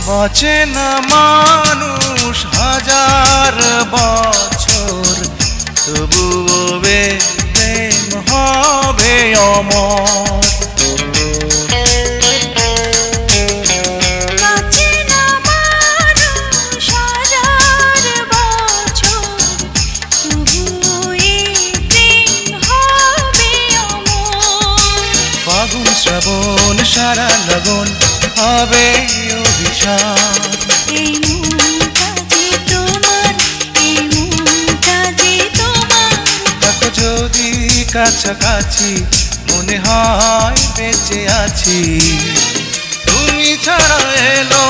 বাঁচে না মানুষ হাজার বছর, তবুও প্রেম হবে অমর। ফাগুন শ্রাবণ সারা লগন হবে অভিশাপ। এই মনটা যে তোমার, এই মনটা যে তোমার। দেখো যদি কাছাকাছি মনে হয় বেঁচে আছি, তুমি ছাড়া এলো